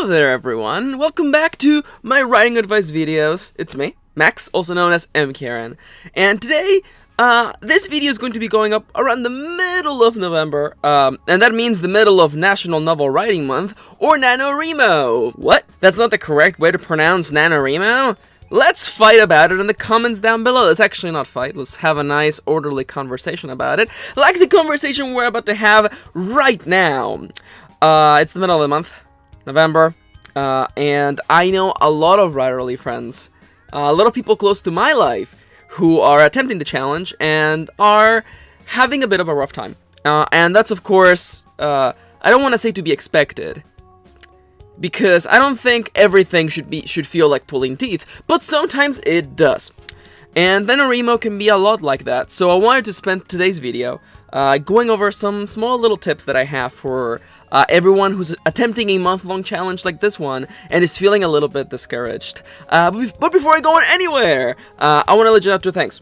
Hello there everyone, welcome back to my writing advice videos. It's me, Max, also known as MKaren, and today, this video is going to be going up around the middle of November, and that means the middle of National Novel Writing Month, or NaNoWriMo. What? That's not the correct way to pronounce NaNoWriMo? Let's fight about it in the comments down below. Let's actually not fight, let's have a nice orderly conversation about it, like the conversation we're about to have right now. It's the middle of the month, November, and I know a lot of writerly friends, a lot of people close to my life who are attempting the challenge and are having a bit of a rough time. And that's, of course, I don't want to say to be expected, because I don't think everything should feel like pulling teeth, but sometimes it does. And NaNoWriMo can be a lot like that, so I wanted to spend today's video going over some small little tips that I have for everyone who's attempting a month-long challenge like this one and is feeling a little bit discouraged. But before I go on anywhere, I want to let you know two things.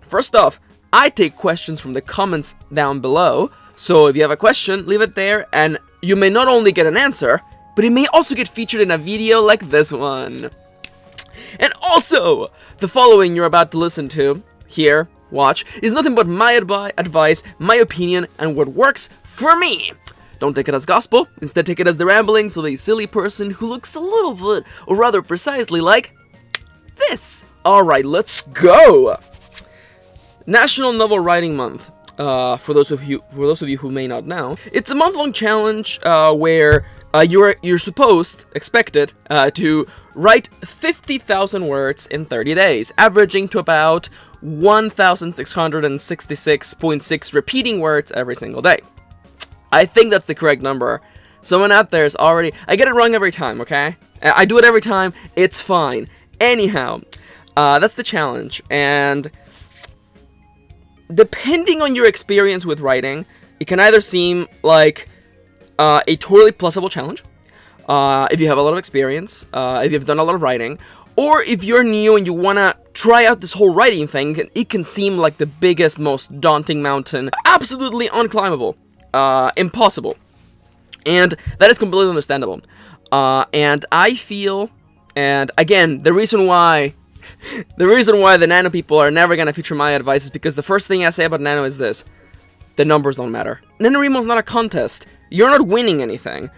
First off, I take questions from the comments down below, so if you have a question, leave it there, and you may not only get an answer, but it may also get featured in a video like this one. And also, the following you're about to listen to, watch, is nothing but my advice, my opinion, and what works for me. Don't take it as gospel, instead take it as the ramblings of a silly person who looks a little bit, or rather precisely like this. Alright, let's go! National Novel Writing Month, for those of you who may not know, it's a month-long challenge where you're expected to write 50,000 words in 30 days, averaging to about 1,666.6 repeating words every single day. I think that's the correct number. Someone out there is already... I get it wrong every time, okay? I do it every time, it's fine. Anyhow, that's the challenge, and depending on your experience with writing, it can either seem like a totally plusable challenge, if you have a lot of experience, if you've done a lot of writing, or if you're new and you want to try out this whole writing thing, it can seem like the biggest, most daunting mountain, absolutely unclimbable. Impossible, and that is completely understandable, and I feel, and again, the reason why the Nano people are never gonna feature my advice is because the first thing I say about Nano is this: the numbers don't matter. NaNoWriMo is not a contest, you're not winning anything,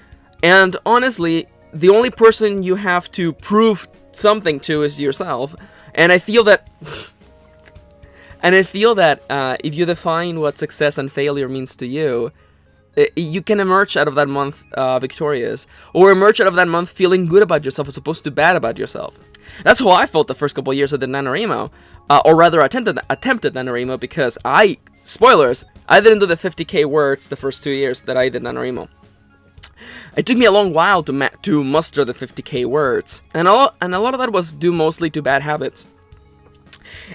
and honestly, the only person you have to prove something to is yourself, and I feel that if you define what success and failure means to you, you can emerge out of that month victorious, or emerge out of that month feeling good about yourself as opposed to bad about yourself. That's how I felt the first couple of years I did NaNoWriMo, or rather attempted NaNoWriMo, because spoilers, I didn't do the 50k words the first 2 years that I did NaNoWriMo. It took me a long while to muster the 50k words, and a lot of that was due mostly to bad habits.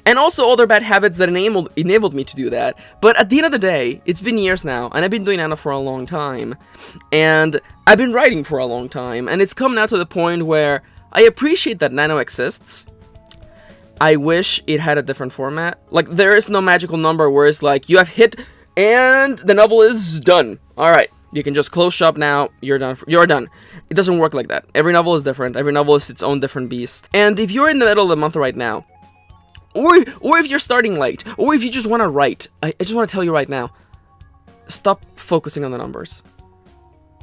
And also other bad habits that enabled me to do that. But at the end of the day, it's been years now, and I've been doing Nano for a long time, and I've been writing for a long time, and it's come now to the point where I appreciate that Nano exists. I wish it had a different format. Like, there is no magical number where it's like, you have hit, and the novel is done. Alright, you can just close shop now, you're done. It doesn't work like that. Every novel is different, every novel is its own different beast. And if you're in the middle of the month right now, or if you're starting late, or if you just want to write, I just want to tell you right now, stop focusing on the numbers.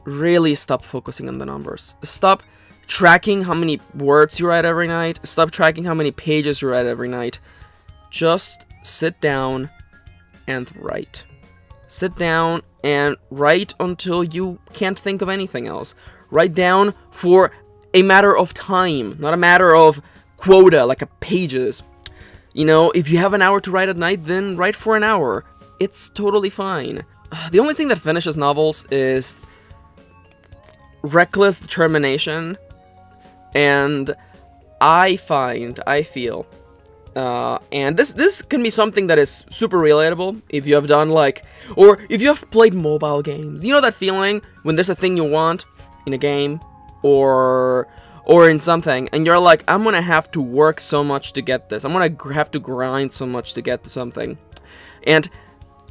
Really stop focusing on the numbers. Stop tracking how many words you write every night. Stop tracking how many pages you write every night. Just sit down and write. Sit down and write until you can't think of anything else. Write down for a matter of time, not a matter of quota, like a pages. You know, if you have an hour to write at night, then write for an hour. It's totally fine. The only thing that finishes novels is reckless determination, and I feel, and this can be something that is super relatable if you have done or if you have played mobile games. You know that feeling when there's a thing you want in a game, or in something, and you're like, I'm gonna have to work so much to get this. I'm gonna have to grind so much to get to something. And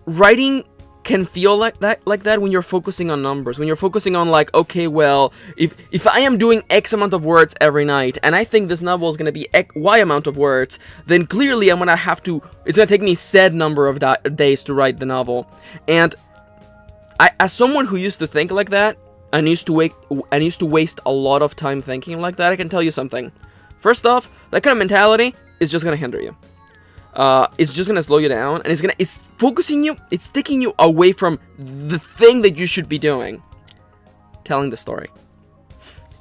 writing can feel like that when you're focusing on numbers, when you're focusing on like, okay, well, if I am doing X amount of words every night, and I think this novel is gonna be Y amount of words, then clearly I'm gonna have to, it's gonna take me said number of days to write the novel. And as someone who used to think like that, and used to waste a lot of time thinking like that, I can tell you something. First off, that kind of mentality is just gonna hinder you. It's just gonna slow you down, and it's focusing you, it's taking you away from the thing that you should be doing, telling the story.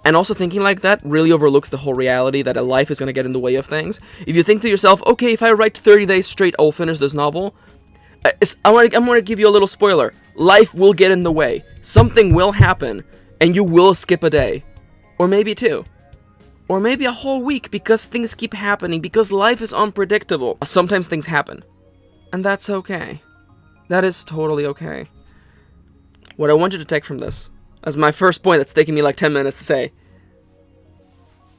And also thinking like that really overlooks the whole reality that a life is gonna get in the way of things. If you think to yourself, okay, if I write 30 days straight, I'll finish this novel, I'm gonna give you a little spoiler. Life will get in the way. Something will happen, and you will skip a day, or maybe two. Or maybe a whole week, because things keep happening, because life is unpredictable. Sometimes things happen, and that's okay. That is totally okay. What I want you to take from this, as my first point that's taking me like 10 minutes to say,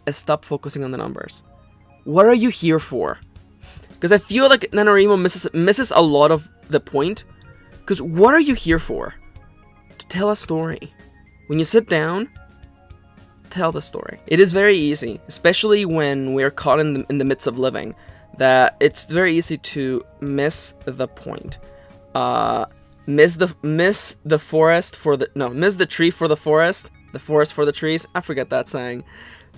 is stop focusing on the numbers. What are you here for? Because I feel like NaNoWriMo misses a lot of the point. Because what are you here for? To tell a story. When you sit down, tell the story. It is very easy, especially when we're caught in the midst of living, that it's very easy to miss the point. Miss the forest for the, no, miss the tree for the forest for the trees. I forget that saying.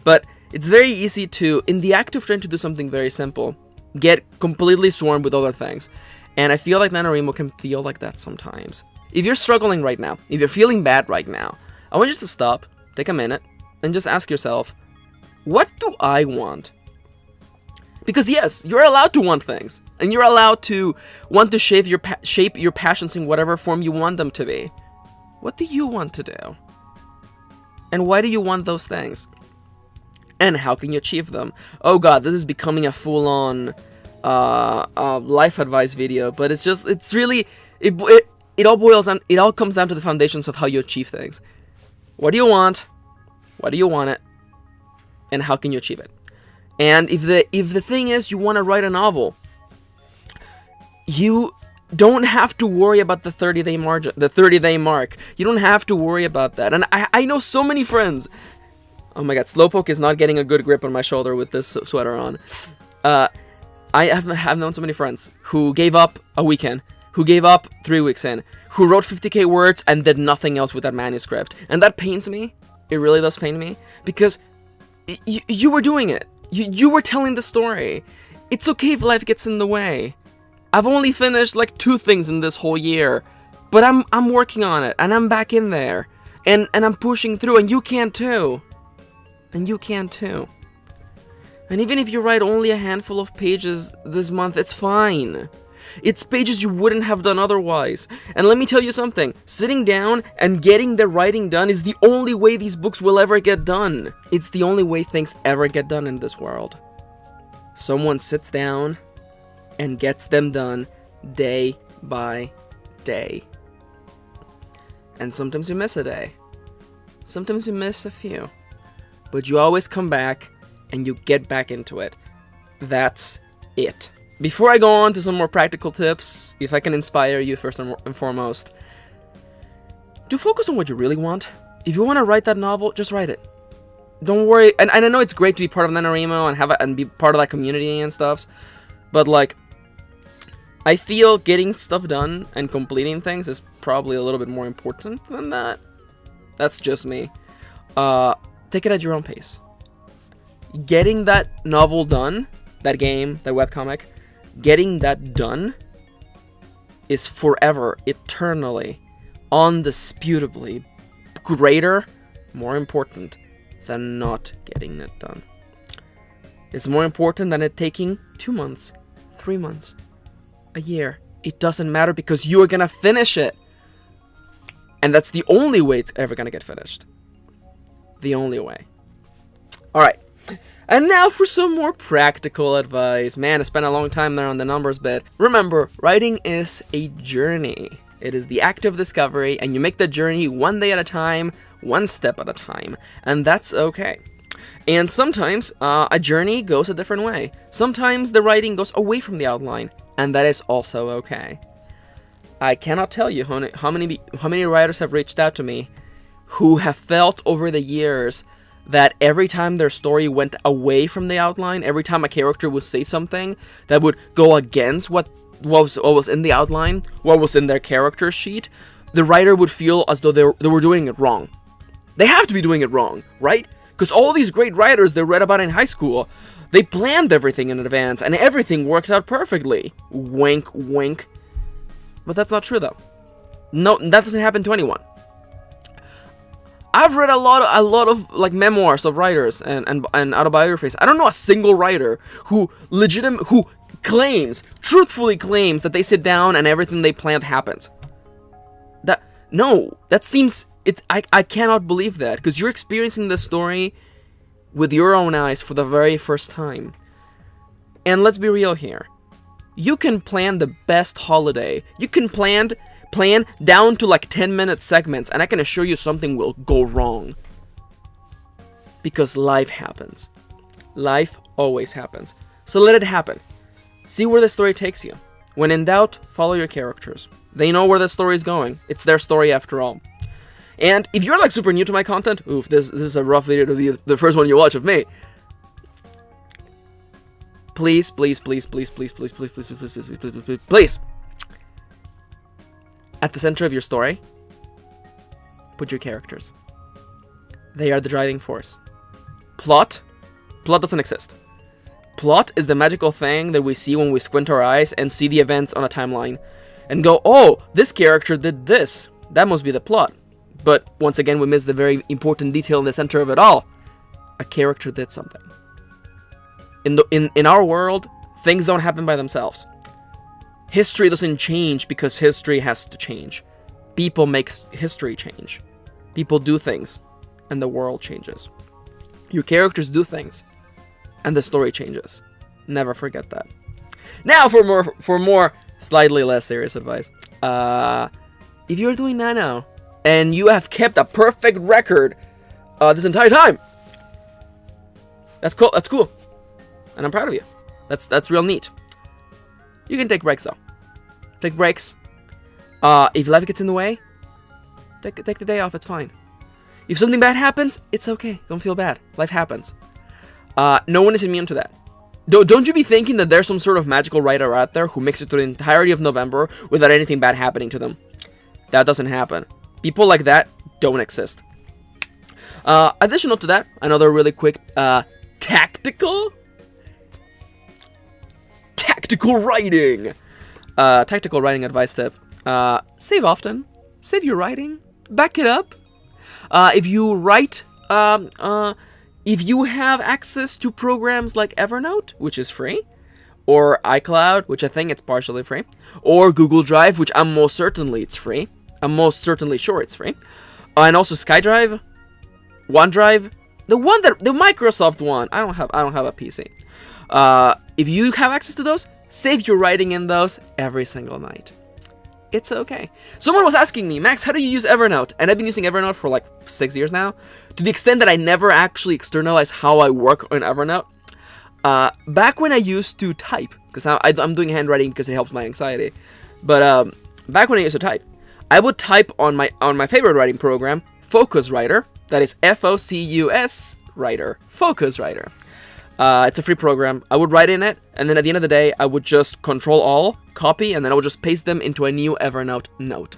But it's very easy to, in the act of trying to do something very simple, get completely swarmed with other things. And I feel like NaNoWriMo can feel like that sometimes. If you're struggling right now, if you're feeling bad right now, I want you to stop, take a minute, and just ask yourself, what do I want? Because yes, you're allowed to want things, and you're allowed to want to shape your passions in whatever form you want them to be. What do you want to do? And why do you want those things? And how can you achieve them? Oh god, this is becoming a full-on life advice video, but it's really, it all boils down, it all comes down to the foundations of how you achieve things. What do you want? Why do you want it? And how can you achieve it? And if the thing is you want to write a novel, you don't have to worry about the 30-day margin, the 30-day mark. You don't have to worry about that. And I know so many friends. Oh my god, Slowpoke is not getting a good grip on my shoulder with this sweater on. I have known so many friends who gave up a weekend, who gave up 3 weeks in, who wrote 50k words and did nothing else with that manuscript. And that pains me. It really does pain me. Because you were doing it. You were telling the story. It's okay if life gets in the way. I've only finished like 2 things in this whole year. But I'm working on it. And I'm back in there. And I'm pushing through. And you can too. And you can too. And even if you write only a handful of pages this month, it's fine. It's pages you wouldn't have done otherwise. And let me tell you something. Sitting down and getting the writing done is the only way these books will ever get done. It's the only way things ever get done in this world. Someone sits down and gets them done day by day. And sometimes you miss a day. Sometimes you miss a few. But you always come back and you get back into it. That's it. Before I go on to some more practical tips, if I can inspire you first and foremost, do focus on what you really want. If you want to write that novel, just write it. Don't worry. And I know it's great to be part of NaNoWriMo and be part of that community and stuff, but like, I feel getting stuff done and completing things is probably a little bit more important than that. That's just me. Take it at your own pace. Getting that novel done, that game, that webcomic, getting that done is forever, eternally, undisputably greater, more important than not getting it done. It's more important than it taking 2 months, 3 months, a year. It doesn't matter because you're gonna finish it. And that's the only way it's ever gonna get finished. The only way. Alright. And now for some more practical advice. Man, I spent a long time there on the numbers bit. Remember, writing is a journey. It is the act of discovery, and you make the journey one day at a time, one step at a time. And that's okay. And sometimes, a journey goes a different way. Sometimes the writing goes away from the outline, and that is also okay. I cannot tell you how many writers have reached out to me who have felt over the years that every time their story went away from the outline, every time a character would say something that would go against what was in the outline, what was in their character sheet, the writer would feel as though they were doing it wrong. They have to be doing it wrong, right? Because all these great writers they read about in high school, they planned everything in advance, and everything worked out perfectly. Wink, wink. But that's not true, though. No, that doesn't happen to anyone. I've read a lot of like memoirs of writers and autobiographies. I don't know a single writer who truthfully claims that they sit down and everything they planned happens. That seems I cannot believe that, because you're experiencing this story with your own eyes for the very first time. And let's be real here. You can plan the best holiday. You can plan down to like 10-minute segments, and I can assure you something will go wrong. Because life happens. Life always happens. So let it happen. See where the story takes you. When in doubt, follow your characters. They know where the story is going. It's their story after all. And if you're like super new to my content, oof, this is a rough video to be the first one you watch of me. Please, please, please, please, please, please, please, please, please, please, please, please, please, please. At the center of your story, put your characters. They are the driving force. Plot doesn't exist. Plot is the magical thing that we see when we squint our eyes and see the events on a timeline and go, oh, this character did this. That must be the plot. But once again, we miss the very important detail in the center of it all. A character did something. In our world, things don't happen by themselves. History doesn't change because history has to change. People make history change. People do things, and the world changes. Your characters do things, and the story changes. Never forget that. Now for more slightly less serious advice. If you're doing Nano and you have kept a perfect record this entire time, that's cool. That's cool, and I'm proud of you. That's real neat. You can take breaks though. Take breaks. If life gets in the way, take the day off. It's fine. If something bad happens, it's okay. Don't feel bad. Life happens. No one is immune to that. Don't you be thinking that there's some sort of magical writer out there who makes it through the entirety of November without anything bad happening to them. That doesn't happen. People like that don't exist. Additional to that, another really quick tactical writing. Tactical writing advice tip. Save often. Save your writing. Back it up. If you write, if you have access to programs like Evernote, which is free, or iCloud, which I think it's partially free, or Google Drive, which I'm most certainly it's free. I'm most certainly sure it's free. And also SkyDrive, OneDrive, the Microsoft one. I don't have a PC. If you have access to those, save your writing in those every single night. It's okay. Someone was asking me, Max, how do you use Evernote? And I've been using Evernote for like 6 years now, to the extent that I never actually externalize how I work on Evernote. Back when I used to type, because I'm doing handwriting because it helps my anxiety, but back when I used to type, I would type on my favorite writing program, Focus Writer. That is Focus Writer. Focus Writer. It's a free program. I would write in it, and then at the end of the day, I would just Control-All, copy, and then I would just paste them into a new Evernote note.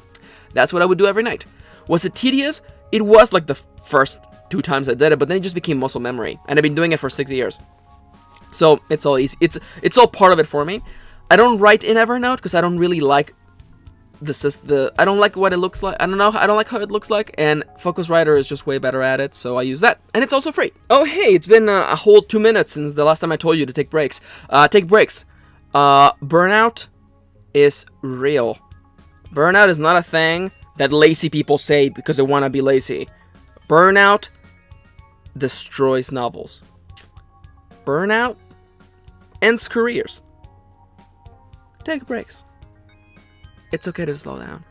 That's what I would do every night. Was it tedious? It was like the first 2 times I did it, but then it just became muscle memory, and I've been doing it for 6 years. So it's all easy. It's all part of it for me. I don't write in Evernote because I don't really like I don't like what it looks like. I don't know. I don't like how it looks like, and Focus Writer is just way better at it, so I use that. And it's also free. Oh, hey, it's been a whole 2 minutes since the last time I told you to take breaks. Take breaks. Burnout is real. Burnout is not a thing that lazy people say because they want to be lazy. Burnout destroys novels. Burnout ends careers. Take breaks. It's okay to slow down.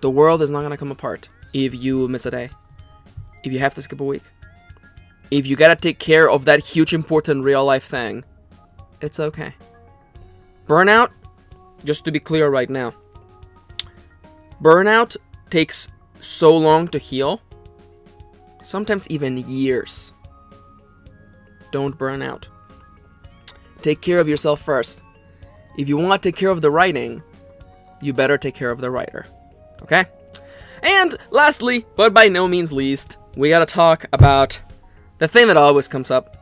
The world is not going to come apart if you miss a day. If you have to skip a week. If you gotta take care of that huge important real life thing. It's okay. Burnout, just to be clear right now, Burnout takes so long to heal, sometimes even years. Don't burn out. Take care of yourself first. If you want to take care of the writing, you better take care of the writer. Okay? And lastly, but by no means least, we gotta talk about the thing that always comes up.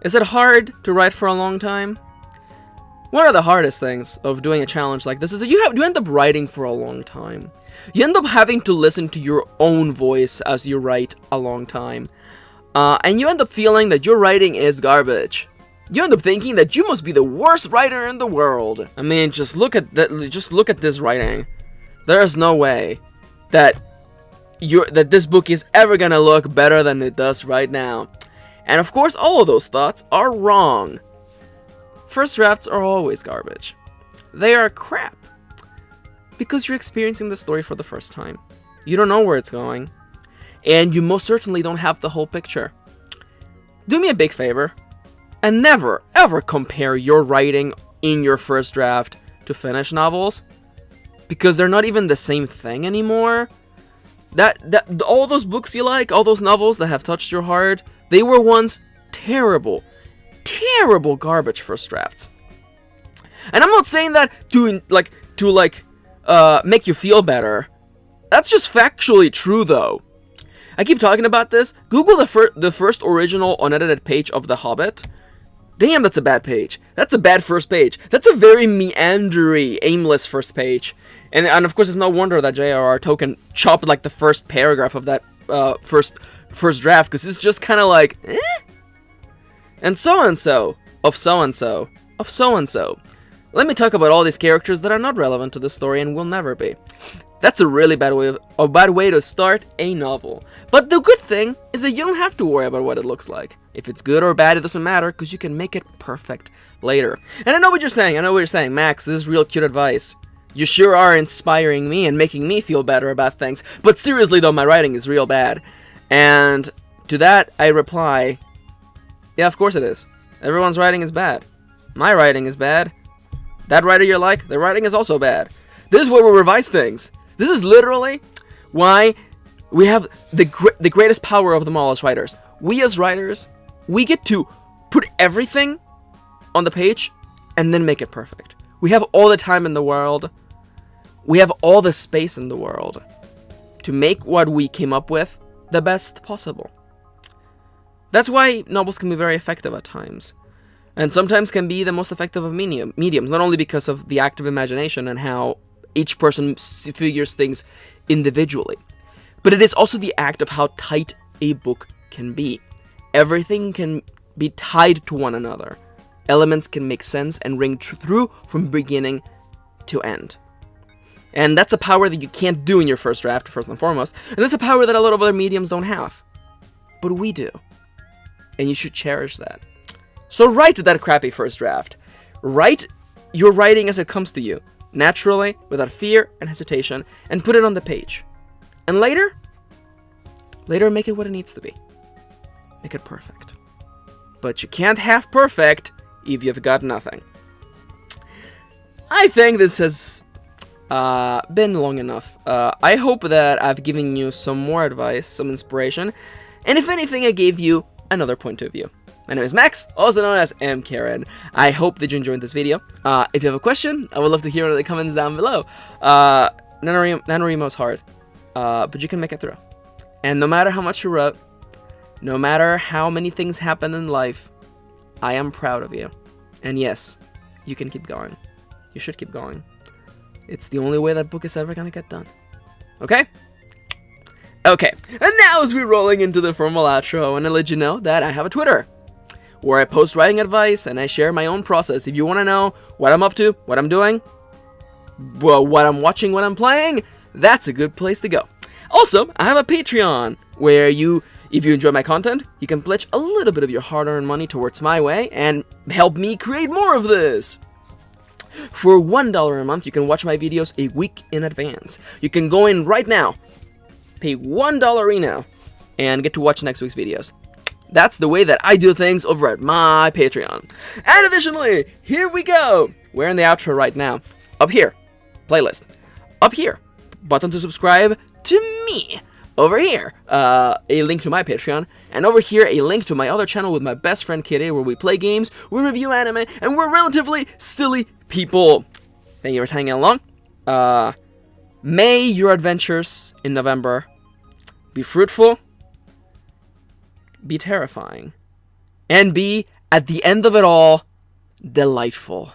Is it hard to write for a long time? One of the hardest things of doing a challenge like this is that you end up writing for a long time. You end up having to listen to your own voice as you write a long time. And you end up feeling that your writing is garbage. You end up thinking that you must be the worst writer in the world. I mean, just look at this writing. There is no way that this book is ever gonna look better than it does right now. And of course, all of those thoughts are wrong. First drafts are always garbage. They are crap. Because you're experiencing the story for the first time. You don't know where it's going. And you most certainly don't have the whole picture. Do me a big favor. And never, ever compare your writing in your first draft to finished novels. Because they're not even the same thing anymore. All those books you like, all those novels that have touched your heart, they were once terrible garbage first drafts. And I'm not saying that to make you feel better. That's just factually true, though. I keep talking about this. Google the first original unedited page of The Hobbit. Damn, that's a bad page. That's a bad first page. That's a very meandery, aimless first page. And of course, it's no wonder that J.R.R. Tolkien chopped like the first paragraph of that first draft, because it's just kind of like, eh? And so-and-so, of so-and-so, of so-and-so. Let me talk about all these characters that are not relevant to the story and will never be. That's a really bad way to start a novel. But the good thing is that you don't have to worry about what it looks like. If it's good or bad, it doesn't matter, because you can make it perfect later. And I know what you're saying. Max, this is real cute advice. You sure are inspiring me and making me feel better about things. But seriously though, my writing is real bad. And to that, I reply, yeah, of course it is. Everyone's writing is bad. My writing is bad. That writer you like, their writing is also bad. This is where we revise things. This is literally why we have the greatest power of them all as writers. We as writers, we get to put everything on the page and then make it perfect. We have all the time in the world. We have all the space in the world to make what we came up with the best possible. That's why novels can be very effective at times. And sometimes can be the most effective of mediums, not only because of the active imagination and how each person figures things individually, but it is also the act of how tight a book can be. Everything can be tied to one another. Elements can make sense and ring through from beginning to end. And that's a power that you can't do in your first draft, first and foremost. And that's a power that a lot of other mediums don't have. But we do. And you should cherish that. So write that crappy first draft. Write your writing as it comes to you, naturally, without fear and hesitation, and put it on the page. And later make it what it needs to be. Make it perfect. But you can't have perfect if you've got nothing. I think this has been long enough. I hope that I've given you some more advice, some inspiration, and if anything, I gave you another point of view. My name is Max, also known as MKaren. I hope that you enjoyed this video. If you have a question, I would love to hear it in the comments down below. NaNoWriMo is hard, but you can make it through. And no matter how much you wrote, no matter how many things happen in life, I am proud of you. And yes, you can keep going. You should keep going. It's the only way that book is ever gonna get done. Okay? Okay, and now as we're rolling into the formal outro, I want to let you know that I have a Twitter, where I post writing advice and I share my own process. If you want to know what I'm up to, what I'm doing, well, what I'm watching, what I'm playing, that's a good place to go. Also, I have a Patreon, where if you enjoy my content, you can pledge a little bit of your hard-earned money towards my way and help me create more of this. For $1 a month, you can watch my videos a week in advance. You can go in right now, pay $1 now, and get to watch next week's videos. That's the way that I do things over at my Patreon. And additionally, here we go. We're in the outro right now. Up here, playlist. Up here, button to subscribe to me. Over here, a link to my Patreon, and over here, a link to my other channel with my best friend Kitty, where we play games, we review anime, and we're relatively silly people. Thank you for hanging along. May your adventures in November be fruitful, be terrifying, and be, at the end of it all, delightful.